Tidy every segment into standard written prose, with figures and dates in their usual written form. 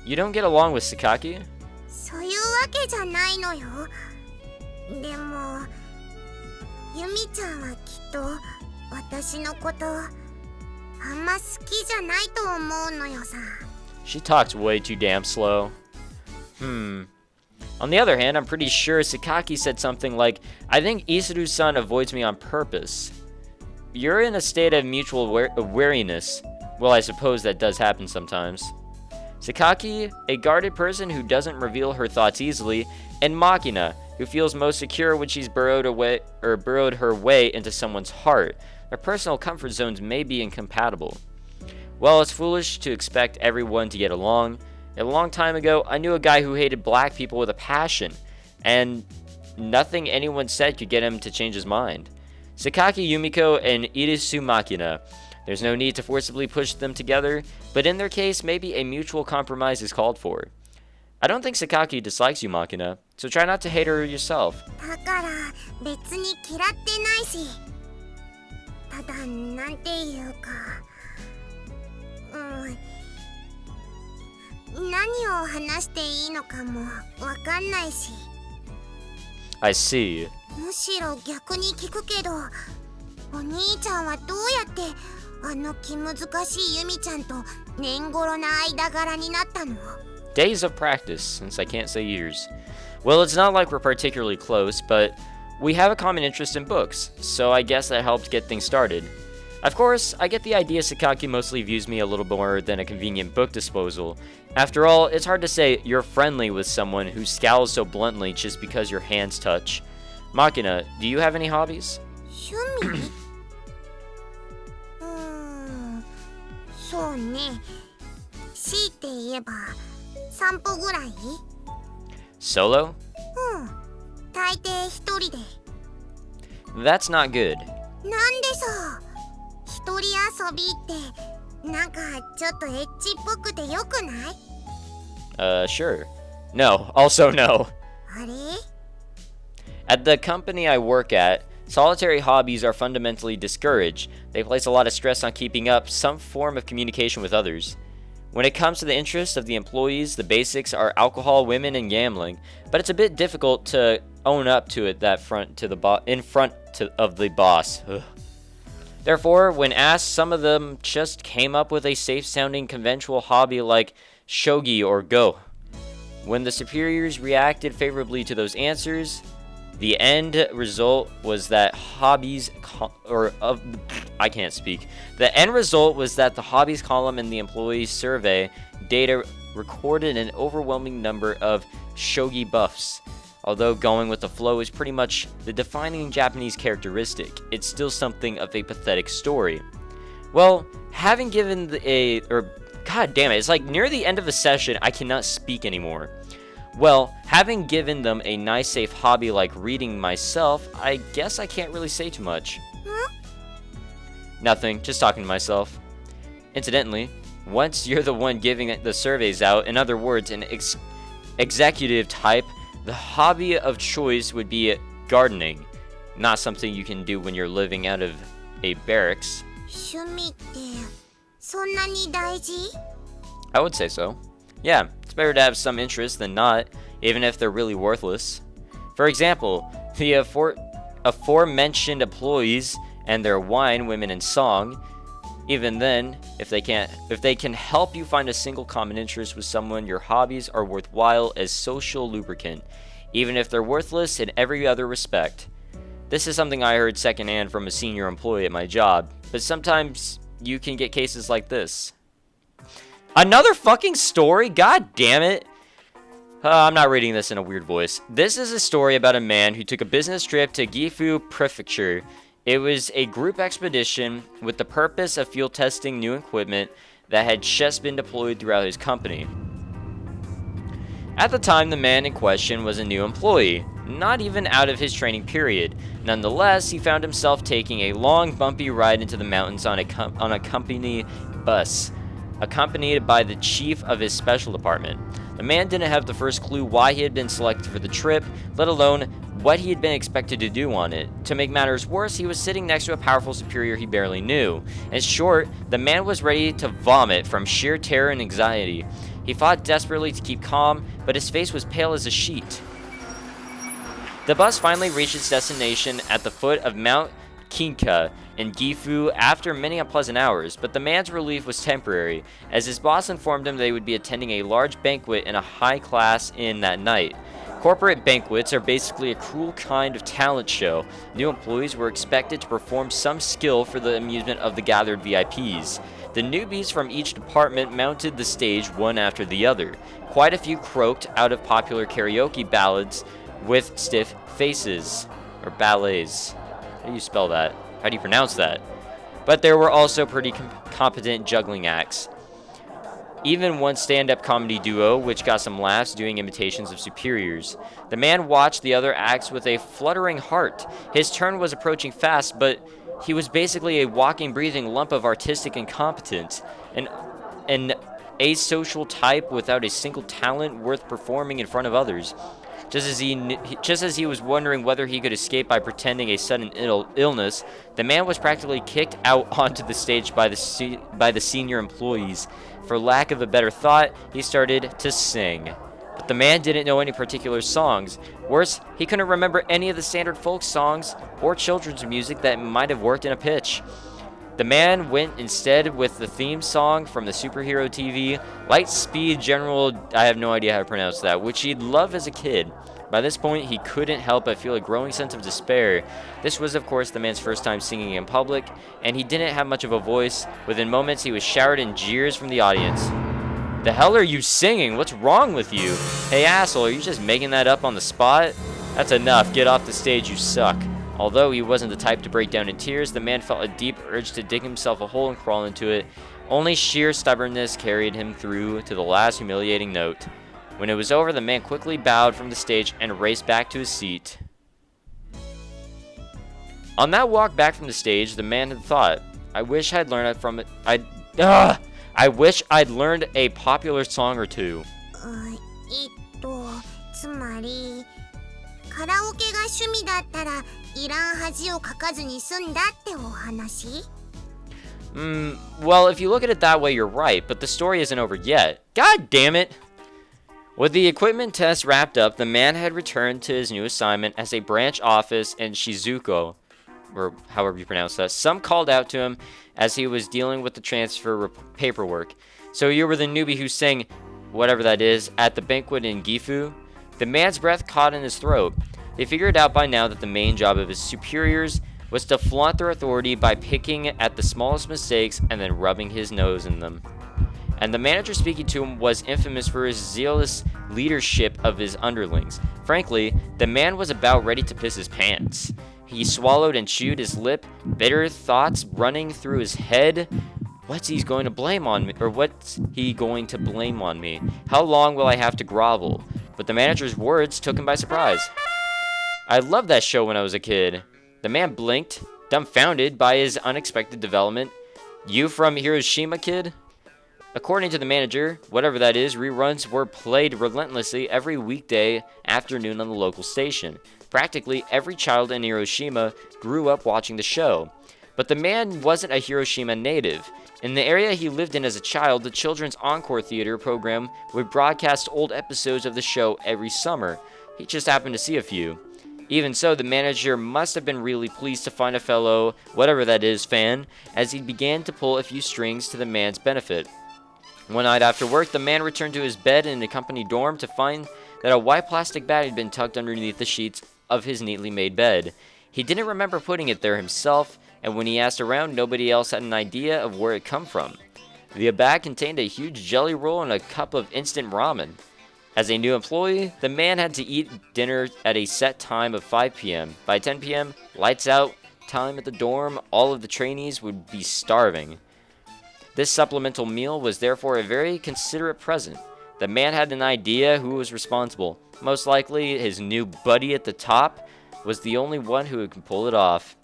You don't get along with Sakaki? そういうわけじゃないのよ。でもユミちゃんはきっと私のことあんま好きじゃないと思うのよさ。 She talks way too damn slow. On the other hand, I'm pretty sure Sakaki said something like, I think Isuru-san avoids me on purpose. You're in a state of mutual wariness. Well, I suppose that does happen sometimes. Sakaki, a guarded person who doesn't reveal her thoughts easily, and Makina, who feels most secure when she's burrowed her way into someone's heart. Their personal comfort zones may be incompatible. Well, it's foolish to expect everyone to get along. A long time ago, I knew a guy who hated black people with a passion, and nothing anyone said could get him to change his mind. Sakaki Yumiko and Irisu Makina. There's no need to forcibly push them together, but in their case, maybe a mutual compromise is called for. I don't think Sakaki dislikes you, Makina, so try not to hate her yourself. だから別に嫌ってないし、ただなんていうか、何を話していいのかもわかんないし。 I see. むしろ逆に聞くけど、お兄ちゃんはどうやってあの気難しいユミちゃんと年頃な間柄になったの？ Days of practice, since I can't say years. Well, it's not like we're particularly close, but we have a common interest in books, so I guess that helped get things started. Of course, I get the idea Sakaki mostly views me a little more than a convenient book disposal. After all, it's hard to say you're friendly with someone who scowls so bluntly just because your hands touch. Makina, do you have any hobbies? 趣味？そうね。強いて言えば散歩ぐらい？ Solo? 大抵一人で。 That's not good. なんでさ、一人遊びってなんかちょっとエッチっぽくてよくない？ Sure. No, also no. あれ？ At the company I work at, solitary hobbies are fundamentally discouraged. They place a lot of stress on keeping up some form of communication with others. When it comes to the interests of the employees, the basics are alcohol, women, and gambling, but it's a bit difficult to own up to it in front of the boss. Ugh. Therefore, when asked, some of them just came up with a safe-sounding conventional hobby like shogi or go. When the superiors reacted favorably to those answers, the end result was that The end result was that the hobbies column in the employee survey data recorded an overwhelming number of shogi buffs. Although going with the flow is pretty much the defining Japanese characteristic, it's still something of a pathetic story. Well, having given God damn it, it's like near the end of a session, I cannot speak anymore. Well, having given them a nice safe hobby like reading myself, I guess I can't really say too much. Nothing, just talking to myself. Incidentally, once you're the one giving the surveys out, in other words, an executive type, the hobby of choice would be gardening. Not something you can do when you're living out of a barracks. 趣味ってそんなに大事？ I would say so. Yeah, it's better to have some interest than not, even if they're really worthless. For example, the aforementioned employees and their wine, women, and song. Even then, if they can help you find a single common interest with someone, your hobbies are worthwhile as social lubricant, even if they're worthless in every other respect. This is something I heard secondhand from a senior employee at my job, but sometimes you can get cases like this. Another fucking story? God damn it. I'm not reading this in a weird voice. This is a story about a man who took a business trip to Gifu Prefecture. It was a group expedition with the purpose of field testing new equipment that had just been deployed throughout his company. At the time, the man in question was a new employee, not even out of his training period. Nonetheless, he found himself taking a long, bumpy ride into the mountains on a company bus, accompanied by the chief of his special department. The man didn't have the first clue why he had been selected for the trip, let alone what he had been expected to do on it. To make matters worse, he was sitting next to a powerful superior he barely knew. In short, the man was ready to vomit from sheer terror and anxiety. He fought desperately to keep calm, but his face was pale as a sheet. The bus finally reached its destination at the foot of Mount Kinka in Gifu after many unpleasant hours, but the man's relief was temporary, as his boss informed him they would be attending a large banquet in a high-class inn that night. Corporate banquets are basically a cruel kind of talent show. New employees were expected to perform some skill for the amusement of the gathered VIPs. The newbies from each department mounted the stage one after the other. Quite a few croaked out of popular karaoke ballads with stiff faces, or ballets. How do you spell that? How do you pronounce that? But there were also pretty competent juggling acts. Even one stand-up comedy duo, which got some laughs doing imitations of superiors. The man watched the other acts with a fluttering heart. His turn was approaching fast, but he was basically a walking, breathing lump of artistic incompetence. An asocial type without a single talent worth performing in front of others. Just as he was wondering whether he could escape by pretending a sudden illness, the man was practically kicked out onto the stage by the senior employees. For lack of a better thought, he started to sing. But the man didn't know any particular songs. Worse, he couldn't remember any of the standard folk songs or children's music that might have worked in a pitch. The man went instead with the theme song from the superhero TV, Lightspeed General, I have no idea how to pronounce that, which he'd love as a kid. By this point, he couldn't help but feel a growing sense of despair. This was, of course, the man's first time singing in public, and he didn't have much of a voice. Within moments, he was showered in jeers from the audience. The hell are you singing? What's wrong with you? Hey, asshole, are you just making that up on the spot? That's enough. Get off the stage, you suck. Although he wasn't the type to break down in tears, the man felt a deep urge to dig himself a hole and crawl into it. Only sheer stubbornness carried him through to the last humiliating note. When it was over, the man quickly bowed from the stage and raced back to his seat. On that walk back from the stage, the man had thought, I wish I'd learned a popular song or two. つまりカラオケが趣味だったらいらん恥をかかずに済んだってお話? Well, if you look at it that way, you're right, but the story isn't over yet. God damn it! With the equipment test wrapped up, the man had returned to his new assignment as a branch office in Shizuko, or however you pronounce that. Some called out to him as he was dealing with the transfer paperwork. So you were the newbie who sang, whatever that is, at the banquet in Gifu? The man's breath caught in his throat. They figured out by now that the main job of his superiors was to flaunt their authority by picking at the smallest mistakes and then rubbing his nose in them. And the manager speaking to him was infamous for his zealous leadership of his underlings. Frankly, the man was about ready to piss his pants. He swallowed and chewed his lip, bitter thoughts running through his head. What's he going to blame on me? How long will I have to grovel? But the manager's words took him by surprise. I loved that show when I was a kid. The man blinked, dumbfounded by his unexpected development. You from Hiroshima, kid? According to the manager, whatever that is, reruns were played relentlessly every weekday afternoon on the local station. Practically every child in Hiroshima grew up watching the show. But the man wasn't a Hiroshima native. In the area he lived in as a child, the Children's Encore Theater program would broadcast old episodes of the show every summer. He just happened to see a few. Even so, the manager must have been really pleased to find a fellow, whatever that is, fan, as he began to pull a few strings to the man's benefit. One night after work, the man returned to his bed in the company dorm to find that a white plastic bag had been tucked underneath the sheets of his neatly made bed. He didn't remember putting it there himself, and when he asked around, nobody else had an idea of where it come from. The bag contained a huge jelly roll and a cup of instant ramen. As a new employee, the man had to eat dinner at a set time of 5 p.m. By 10 p.m., lights out, time at the dorm, all of the trainees would be starving. This supplemental meal was therefore a very considerate present. The man had an idea who was responsible. Most likely, his new buddy at the top was the only one who could pull it off.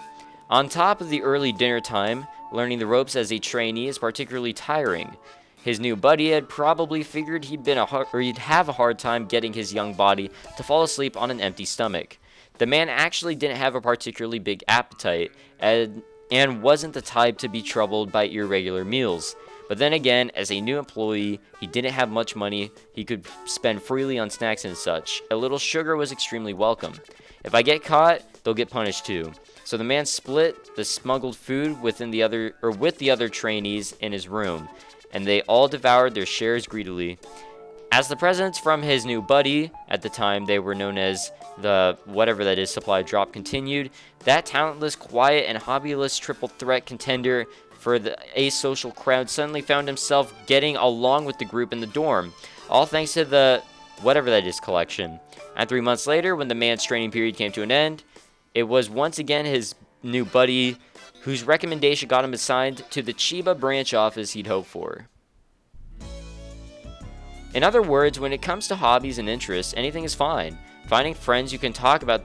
On top of the early dinner time, learning the ropes as a trainee is particularly tiring. His new buddy had probably figured he'd have a hard time getting his young body to fall asleep on an empty stomach. The man actually didn't have a particularly big appetite, and wasn't the type to be troubled by irregular meals. But then again, as a new employee, he didn't have much money he could spend freely on snacks and such. A little sugar was extremely welcome. If I get caught, they'll get punished too. So the man split the smuggled food with the other trainees in his room, and they all devoured their shares greedily. As the presents from his new buddy, at the time they were known as the whatever that is supply drop, continued, that talentless, quiet, and hobbyless triple threat contender for the asocial crowd suddenly found himself getting along with the group in the dorm, all thanks to the whatever that is collection. And 3 months later, when the man's training period came to an end, it was once again his new buddy whose recommendation got him assigned to the Chiba branch office he'd hoped for. In other words, when it comes to hobbies and interests, anything is fine. Finding friends can talk about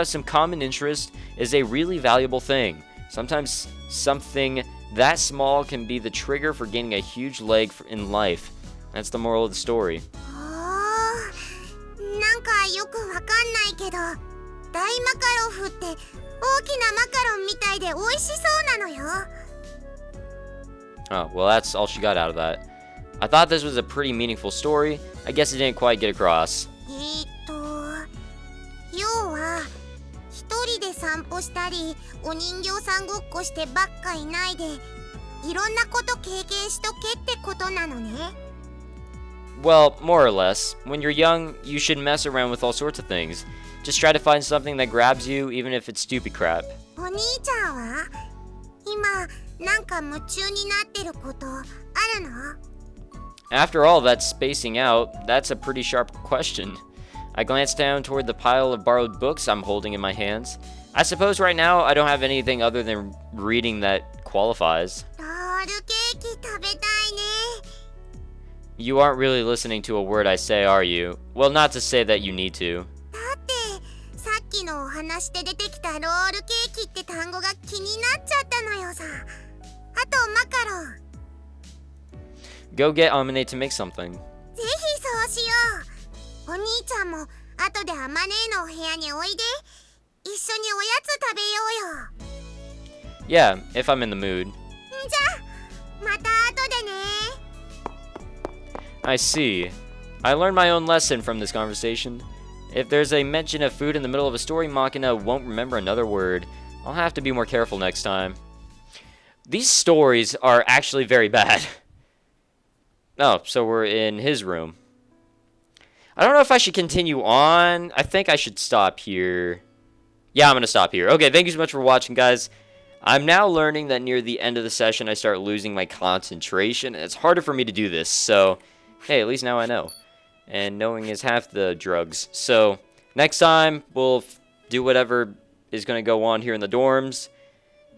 some common interest is a really valuable thing. Sometimes something that small can be the trigger for gaining a huge leg in life. That's the moral of the story. なんかよくわかんないけど、大マカロフって大きなマカロンみたいで美味しそうなのよ。Oh, well, that's all she got out of that. I thought this was a pretty meaningful story. I guess it didn't quite get across. 要は一人で散歩したりお人形さんごっこしてばっかいないでいろんなこと経験しとけってことなのね。Well, more or less. When you're young, you should mess around with all sorts of things. Just try to find something that grabs you, even if it's stupid crap. お兄ちゃんは今なんか夢中になってることあるの？ After all that spacing out, that's a pretty sharp question. I glanced down toward the pile of borrowed books I'm holding in my hands. I suppose right now I don't have anything other than reading that qualifies. ロールケーキ食べたいね。 You aren't really listening to a word I say, are you? Well, not to say that you need to. だってさっきのお話で出てきたロールケーキって単語が気になっちゃったのよさ。あとマカロン。 Go get Amane to make something. ぜひそうしよう。お兄ちゃんも後でアマネーのお部屋においで。一緒におやつ食べようよ。 Yeah, if I'm in the mood. じゃあまた後でね。 I see. I learned my own lesson from this conversation. If there's a mention of food in the middle of a story, Makina won't remember another word. I'll have to be more careful next time. These stories are actually very bad. Oh, so we're in his room. I don't know if I should continue on. I think I should stop here. Yeah, I'm going to stop here. Okay, thank you so much for watching, guys. I'm now learning that near the end of the session, I start losing my concentration. And it's harder for me to do this, so hey, at least now I know. And knowing is half the drugs. So next time, we'll do whatever is going to go on here in the dorms.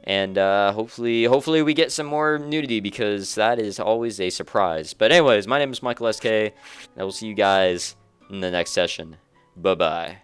And hopefully we get some more nudity, because that is always a surprise. But anyways, my name is Michael SK, and I will see you guys in the next session. Bye-bye.